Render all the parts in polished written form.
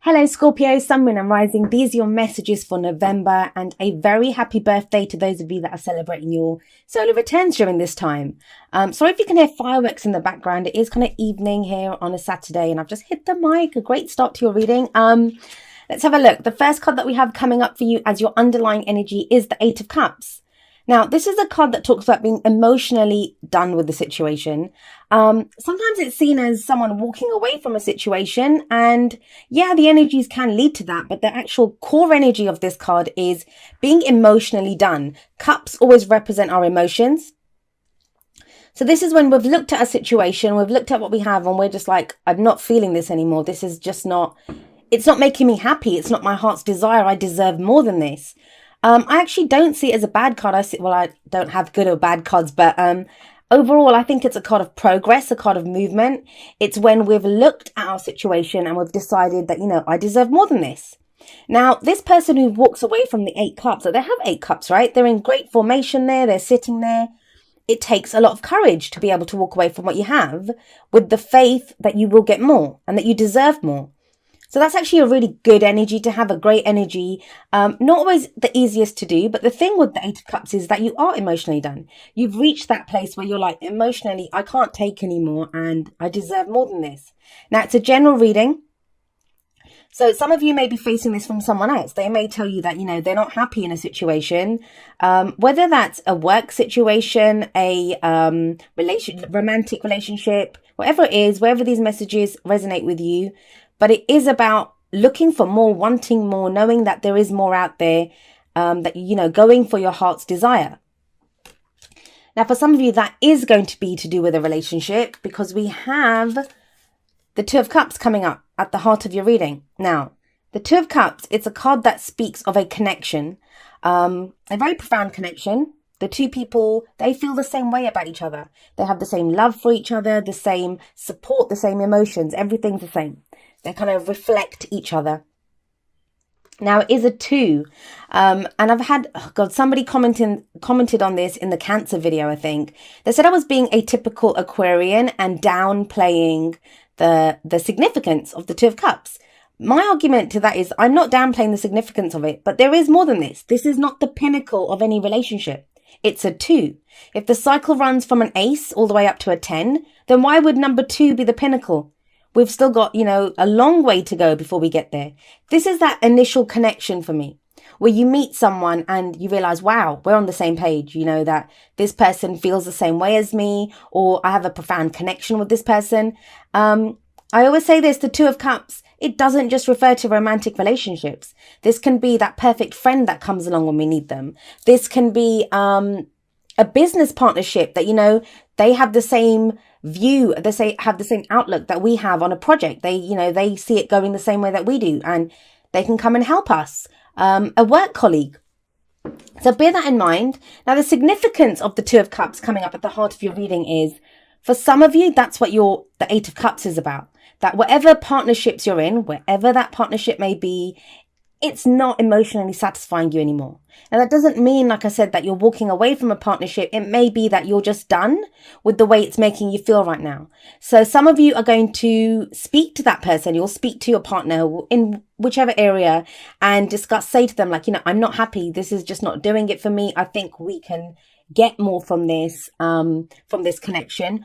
Hello Scorpio, Sun, Moon and Rising. These are your messages for November, and a very happy birthday to those of you that are celebrating your solar returns during this time. Sorry if you can hear fireworks in the background. It is kind of evening here on a Saturday and I've just hit the mic. A great start to your reading. Let's have a look. The first card that we have coming up for you as your underlying energy is the Eight of Cups. Now, this is a card that talks about being emotionally done with the situation. Sometimes it's seen as someone walking away from a situation, and yeah, the energies can lead to that, but the actual core energy of this card is being emotionally done. Cups always represent our emotions. So this is when we've looked at a situation, we've looked at what we have, and we're just like, I'm not feeling this anymore. This is just not, it's not making me happy. It's not my heart's desire. I deserve more than this. I actually don't see it as a bad card. I don't have good or bad cards, but overall, I think it's a card of progress, a card of movement. It's when we've looked at our situation and we've decided that, I deserve more than this. Now, this person who walks away from the Eight Cups, so they have Eight Cups, right? They're in great formation there. They're sitting there. It takes a lot of courage to be able to walk away from what you have with the faith that you will get more and that you deserve more. So that's actually a really good energy to have, a great energy. Not always the easiest to do, but the thing with the Eight of Cups is that you are emotionally done. You've reached that place where you're like, emotionally, I can't take anymore and I deserve more than this. Now, it's a general reading. So some of you may be facing this from someone else. They may tell you that, they're not happy in a situation, whether that's a work situation, a romantic relationship, whatever it is, wherever these messages resonate with you. But it is about looking for more, wanting more, knowing that there is more out there, that, going for your heart's desire. Now, for some of you, that is going to be to do with a relationship, because we have the Two of Cups coming up at the heart of your reading. Now, the Two of Cups, it's a card that speaks of a connection, a very profound connection. The two people, they feel the same way about each other. They have the same love for each other, the same support, the same emotions. Everything's the same. They kind of reflect each other. Now, it is a two. And I've had, somebody commented on this in the Cancer video, I think. They said I was being a typical Aquarian and downplaying the significance of the Two of Cups. My argument to that is I'm not downplaying the significance of it, but there is more than this. This is not the pinnacle of any relationship. It's a two. If the cycle runs from an ace all the way up to a 10, then why would number two be the pinnacle? We've still got, a long way to go before we get there. This is that initial connection for me, where you meet someone and you realize, wow, we're on the same page. That this person feels the same way as me, or I have a profound connection with this person. I always say this, the Two of Cups, it doesn't just refer to romantic relationships. This can be that perfect friend that comes along when we need them. This can be a business partnership that, they have the same view, have the same outlook that we have on a project. They see it going the same way that we do, and they can come and help us. A work colleague. So bear that in mind. Now, the significance of the Two of Cups coming up at the heart of your reading is, for some of you, that's what the Eight of Cups is about. That whatever partnerships you're in, wherever that partnership may be, it's not emotionally satisfying you anymore. Now, that doesn't mean, like I said, that you're walking away from a partnership. It may be that you're just done with the way it's making you feel right now. So some of you are going to speak to that person. You'll speak to your partner in whichever area and say to them, like, I'm not happy. This is just not doing it for me. I think we can get more from this connection.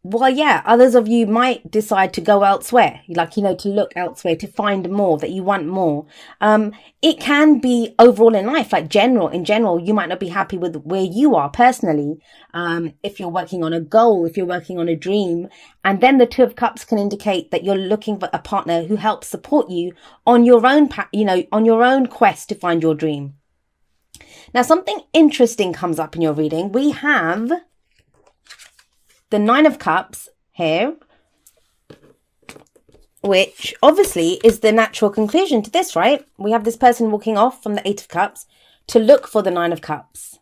Well, yeah, others of you might decide to go elsewhere, to look elsewhere, to find more, that you want more. It can be overall in life, in general, you might not be happy with where you are personally. If you're working on a goal, if you're working on a dream, and then the Two of Cups can indicate that you're looking for a partner who helps support you on your own, on your own quest to find your dream. Now, something interesting comes up in your reading. We have the Nine of Cups here, which obviously is the natural conclusion to this, right? We have this person walking off from the Eight of Cups to look for the Nine of Cups.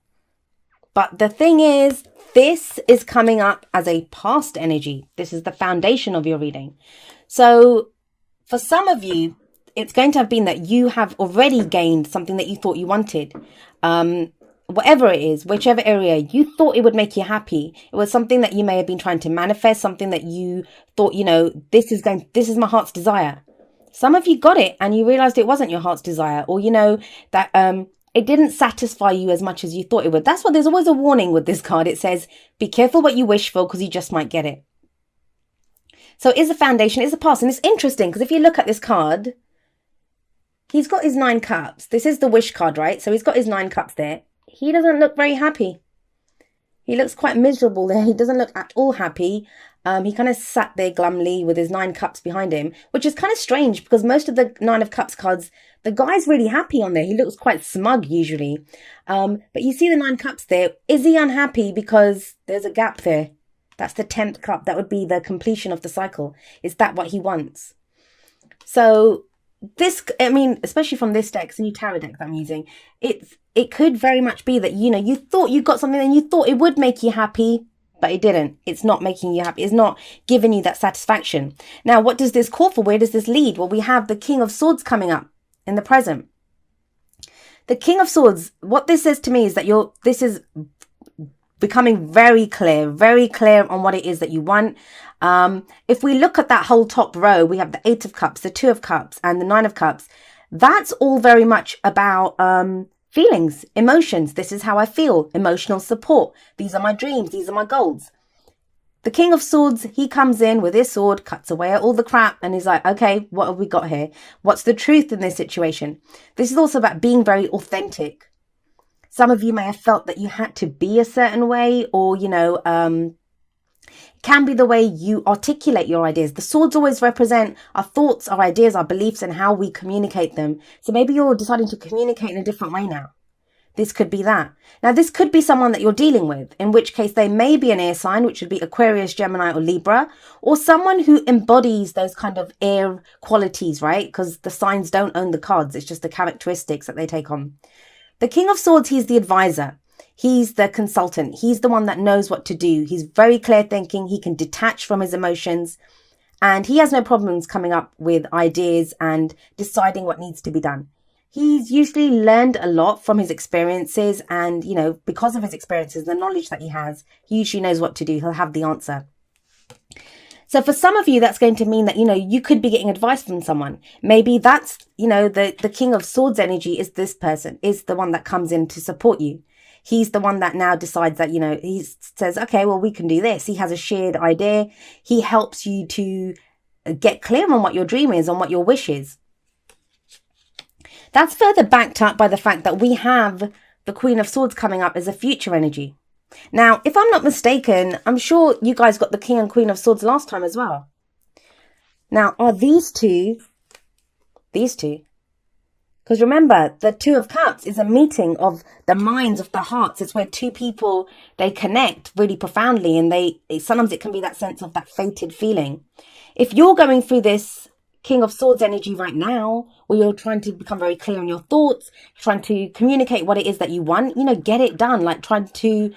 But the thing is, this is coming up as a past energy. This is the foundation of your reading. So for some of you, it's going to have been that you have already gained something that you thought you wanted. Whatever it is, whichever area you thought it would make you happy, it was something that you may have been trying to manifest, something that you thought, this is my heart's desire. Some of you got it and you realized it wasn't your heart's desire, or that it didn't satisfy you as much as you thought it would. That's what there's always a warning with this card. It says, be careful what you wish for because you just might get it. So it is a foundation, it's a pass. And it's interesting because if you look at this card, he's got his 9 cups. This is the wish card, right? So he's got his 9 cups there. He doesn't look very happy. He looks quite miserable there. He doesn't look at all happy. He kind of sat there glumly with his 9 cups behind him, which is kind of strange because most of the 9 of cups cards, the guy's really happy on there. He looks quite smug usually. But you see the 9 cups there. Is he unhappy because there's a gap there? That's the 10th cup. That would be the completion of the cycle. Is that what he wants? So this, I mean, especially from this deck, it's a new tarot deck that I'm using. It could very much be that, you thought you got something and you thought it would make you happy, but it didn't. It's not making you happy. It's not giving you that satisfaction. Now, what does this call for? Where does this lead? Well, we have the King of Swords coming up in the present. The King of Swords, what this says to me is that this is becoming very clear on what it is that you want. If we look at that whole top row, we have the 8 of Cups, the 2 of Cups, and the 9 of Cups. That's all very much about feelings, emotions. This is how I feel, emotional support. These are my dreams. These are my goals. The King of Swords, he comes in with his sword, cuts away at all the crap, and he's like, okay, what have we got here? What's the truth in this situation? This is also about being very authentic. Some of you may have felt that you had to be a certain way, or, can be the way you articulate your ideas. The swords always represent our thoughts, our ideas, our beliefs, and how we communicate them. So maybe you're deciding to communicate in a different way now. This could be that. Now, this could be someone that you're dealing with, in which case they may be an air sign, which would be Aquarius, Gemini, or Libra, or someone who embodies those kind of air qualities, right? Because the signs don't own the cards. It's just the characteristics that they take on. The King of Swords, he's the advisor. He's the consultant. He's the one that knows what to do. He's very clear thinking. He can detach from his emotions, and he has no problems coming up with ideas and deciding what needs to be done. He's usually learned a lot from his experiences, and, because of his experiences, the knowledge that he has, he usually knows what to do. He'll have the answer. So for some of you, that's going to mean that, you could be getting advice from someone. Maybe that's, the King of Swords energy is this person, is the one that comes in to support you. He's the one that now decides that, he says, okay, well, we can do this. He has a shared idea. He helps you to get clear on what your dream is, on what your wish is. That's further backed up by the fact that we have the Queen of Swords coming up as a future energy. Now, if I'm not mistaken, I'm sure you guys got the King and Queen of Swords last time as well. Now, are these two? Because remember, the 2 of Cups is a meeting of the minds, of the hearts. It's where two people, they connect really profoundly, and sometimes it can be that sense of that fated feeling. If you're going through this King of Swords energy right now, where you're trying to become very clear on your thoughts, trying to communicate what it is that you want, get it done, like trying to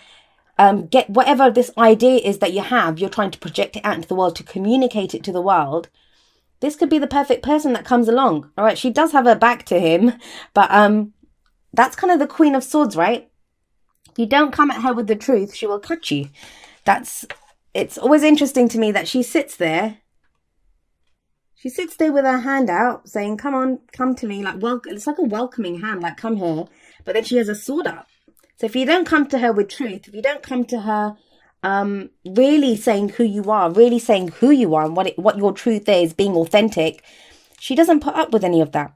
get whatever this idea is that you have, you're trying to project it out into the world, to communicate it to the world. This could be the perfect person that comes along. All right, she does have her back to him, but that's kind of the Queen of Swords, right? If you don't come at her with the truth, she will cut you. It's always interesting to me that she sits there. She sits there with her hand out, saying, come on, come to me. Like, it's like a welcoming hand, like, come here. But then she has a sword up. So if you don't come to her with truth, if you don't come to her really saying who you are, and what your truth is, being authentic, she doesn't put up with any of that.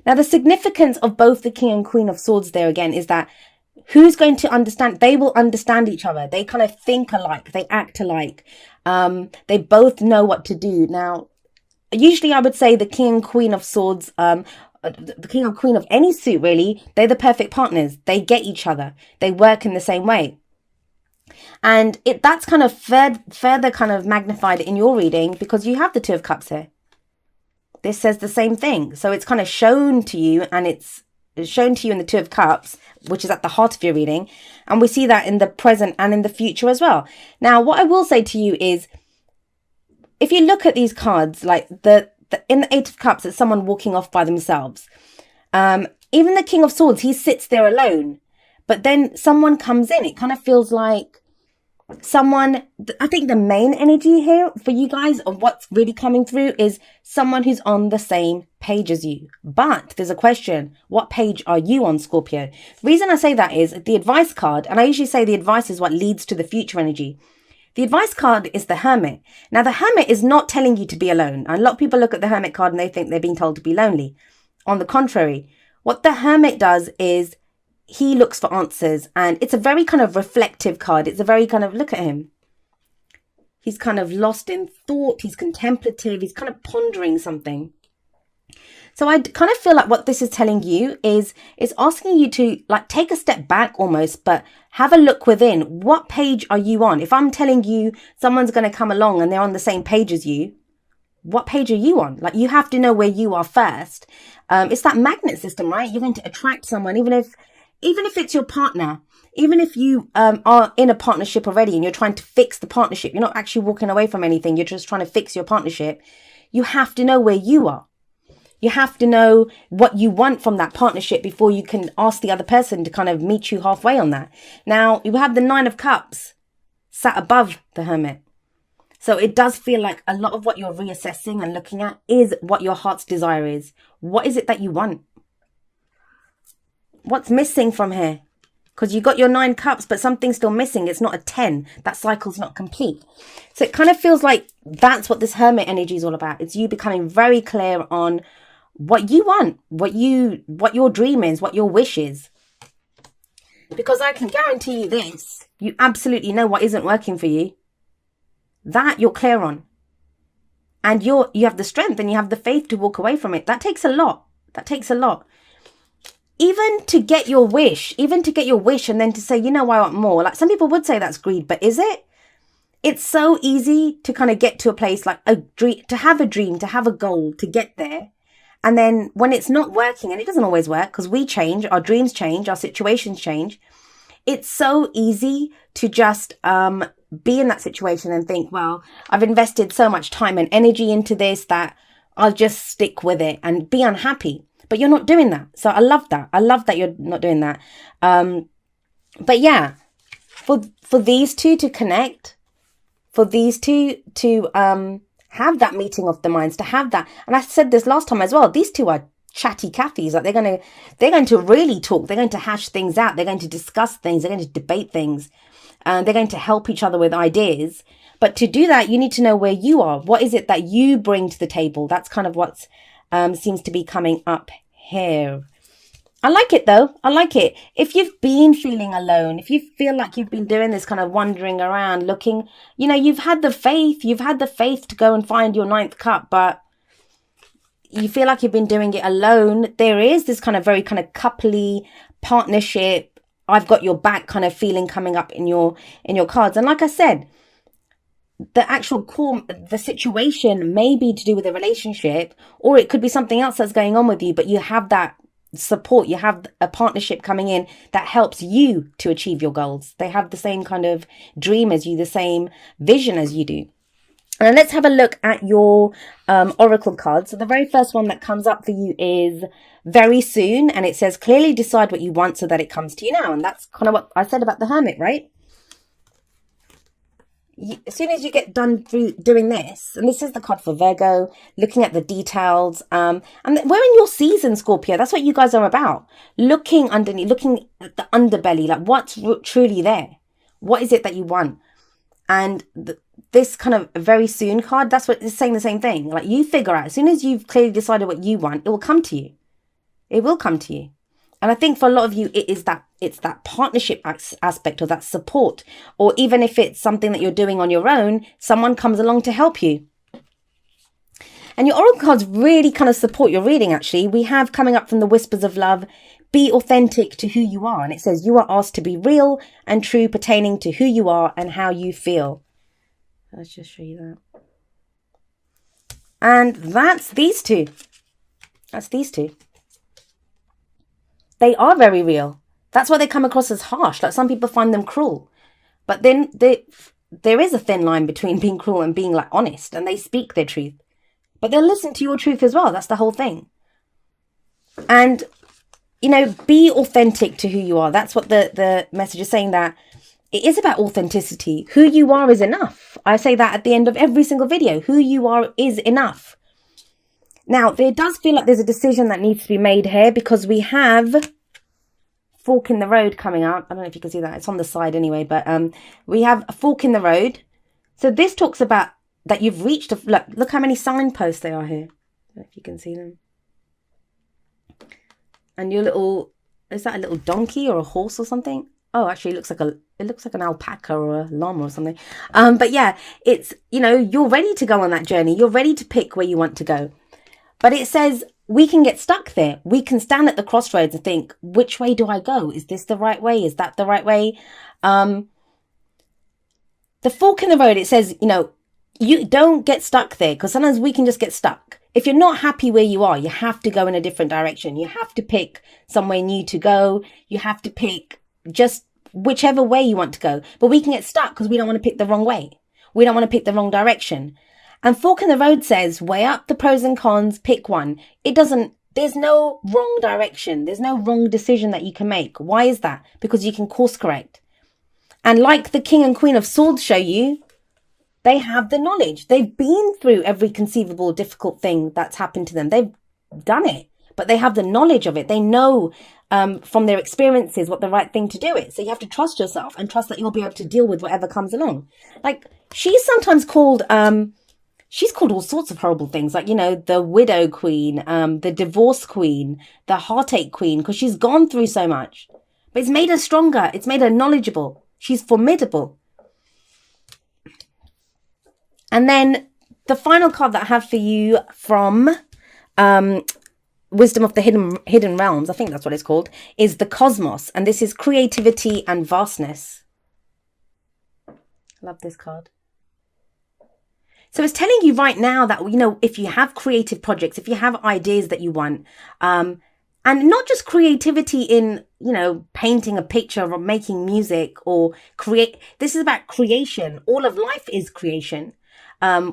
Now, the significance of both the King and Queen of Swords there again is that who's going to understand? They will understand each other. They kind of think alike. They act alike. They both know what to do. Now, usually I would say the King and Queen of Swords, the King and Queen of any suit, really, they're the perfect partners. They get each other. They work in the same way. And that's kind of further kind of magnified in your reading because you have the 2 of Cups here. This says the same thing. So it's kind of shown to you, and it's shown to you in the 2 of Cups, which is at the heart of your reading. And we see that in the present and in the future as well. Now, what I will say to you is, if you look at these cards, like in the 8 of Cups, it's someone walking off by themselves. Even the King of Swords, he sits there alone. But then someone comes in. It kind of feels like Someone, I think the main energy here for you guys of what's really coming through is someone who's on the same page as you. But there's a question, what page are you on, Scorpio? The reason I say that is the advice card, and I usually say the advice is what leads to the future energy. The advice card is the Hermit. Now, the Hermit is not telling you to be alone. A lot of people look at the Hermit card and they think they're being told to be lonely. On the contrary, what the Hermit does is he looks for answers, and it's a very kind of reflective card. It's a very kind of, look at him. He's kind of lost in thought. He's contemplative. He's kind of pondering something. So I kind of feel like what this is telling you is it's asking you to like take a step back almost, but have a look within. What page are you on? If I'm telling you someone's going to come along and they're on the same page as you, what page are you on? Like, you have to know where you are first. It's that magnet system, right? You're going to attract someone, even if it's your partner, even if you are in a partnership already and you're trying to fix the partnership, you're not actually walking away from anything. You're just trying to fix your partnership. You have to know where you are. You have to know what you want from that partnership before you can ask the other person to kind of meet you halfway on that. Now, you have the 9 of Cups sat above the Hermit. So it does feel like a lot of what you're reassessing and looking at is what your heart's desire is. What is it that you want? What's missing from here? Because you got your 9 cups, but something's still missing. It's not a 10. That cycle's not complete. So it kind of feels like that's what this Hermit energy is all about. It's you becoming very clear on what you want, what your dream is, what your wish is. Because I can guarantee you this, you absolutely know what isn't working for you. That you're clear on. And you have the strength and you have the faith to walk away from it. That takes a lot. That takes a lot. Even to get your wish and then to say, you know, I want more. Like, some people would say that's greed, but is it? It's so easy to kind of get to a place like a dream, to have a goal, to get there. And then when it's not working, and it doesn't always work because we change, our dreams change, our situations change. It's so easy to just be in that situation and think, well, I've invested so much time and energy into this that I'll just stick with it and be unhappy. But you're not doing that. So I love that. I love that you're not doing that. But yeah, for these two to connect, for these two to have that meeting of the minds, to have that. And I said this last time as well. These two are chatty Cathys. Like, they're going to really talk. They're going to hash things out. They're going to discuss things. They're going to debate things. They're going to help each other with ideas. But to do that, you need to know where you are. What is it that you bring to the table? That's kind of what's seems to be coming up here. I like it though. I like it. If you've been feeling alone, if you feel like you've been doing this kind of wandering around looking, you know, you've had the faith to go and find your 9th cup, but you feel like you've been doing it alone. There is this kind of very kind of coupley partnership, I've got your back kind of feeling coming up in your cards. And like I said, the actual core, the situation may be to do with a relationship, or it could be something else that's going on with you, but you have that support, you have a partnership coming in that helps you to achieve your goals. They have the same kind of dream as you, the same vision as you do. And let's have a look at your oracle cards. So the very first one that comes up for you is very soon, and it says clearly decide what you want so that it comes to you now. And that's kind of what I said about the Hermit, right? As soon as you get done through doing this, and this is the card for Virgo, looking at the details, and we're in your season, Scorpio. That's what you guys are about. Looking underneath, looking at the underbelly, like what's truly there. What is it that you want? And this kind of very soon card, that's what it's saying, the same thing. Like, you figure out, as soon as you've clearly decided what you want, it will come to you. It will come to you. And I think for a lot of you, it's that partnership aspect, or that support, or even if it's something that you're doing on your own, someone comes along to help you. And your oracle cards really kind of support your reading, actually. We have coming up from the Whispers of Love, be authentic to who you are. And it says you are asked to be real and true pertaining to who you are and how you feel. Let's just show you that. And that's these two. That's these two. They are very real. That's why they come across as harsh. Like, some people find them cruel. But then there is a thin line between being cruel and being like honest. And they speak their truth. But they'll listen to your truth as well. That's the whole thing. And, you know, be authentic to who you are. That's what the message is saying, that it is about authenticity. Who you are is enough. I say that at the end of every single video. Who you are is enough. Now, there does feel like there's a decision that needs to be made here because we have fork in the road coming up. I don't know if you can see that. It's on the side anyway, but we have a fork in the road. So this talks about that you've reached look how many signposts there are here. I don't know if you can see them. And your little, is that a little donkey or a horse or something? Oh, actually it looks like an alpaca or a llama or something. But yeah, it's, you're ready to go on that journey. You're ready to pick where you want to go. But it says we can get stuck there. We can stand at the crossroads and think, which way do I go? Is this the right way? Is that the right way? The fork in the road, it says, you don't get stuck there, because sometimes we can just get stuck. If you're not happy where you are, you have to go in a different direction. You have to pick somewhere new to go. You have to pick just whichever way you want to go. But we can get stuck because we don't want to pick the wrong way. We don't want to pick the wrong direction. And fork in the road says, weigh up the pros and cons, pick one. There's no wrong direction. There's no wrong decision that you can make. Why is that? Because you can course correct. And like the King and Queen of Swords show you, they have the knowledge. They've been through every conceivable difficult thing that's happened to them. They've done it, but they have the knowledge of it. They know from their experiences what the right thing to do is. So you have to trust yourself and trust that you'll be able to deal with whatever comes along. Like she's sometimes called... she's called all sorts of horrible things, like, the widow queen, the divorce queen, the heartache queen, because she's gone through so much. But it's made her stronger. It's made her knowledgeable. She's formidable. And then the final card that I have for you from Wisdom of the Hidden Realms, I think that's what it's called, is the Cosmos. And this is creativity and vastness. Love this card. So it's telling you right now that, if you have creative projects, if you have ideas that you want, and not just creativity in, painting a picture or making music or this is about creation. All of life is creation.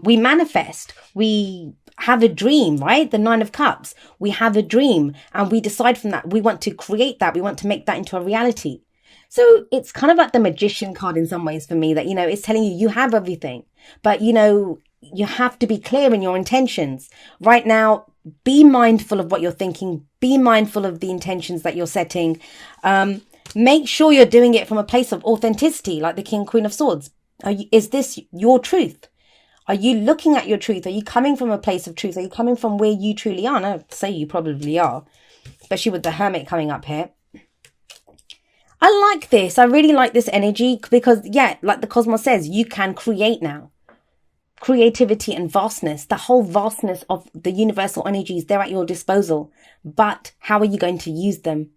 We manifest, we have a dream, right? The 9 of Cups, we have a dream and we decide from that, we want to create that. We want to make that into a reality. So it's kind of like the Magician card in some ways for me that, it's telling you have everything, but, you have to be clear in your intentions. Right now, be mindful of what you're thinking. Be mindful of the intentions that you're setting. Make sure you're doing it from a place of authenticity, like the King and Queen of Swords. Is this your truth? Are you looking at your truth? Are you coming from a place of truth? Are you coming from where you truly are? And I'd say you probably are, especially with the Hermit coming up here. I like this. I really like this energy because, yeah, like the Cosmos says, you can create now. Creativity and vastness, the whole vastness of the universal energies, they're at your disposal. But how are you going to use them?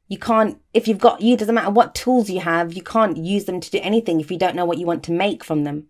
You can't, doesn't matter what tools you have, you can't use them to do anything if you don't know what you want to make from them.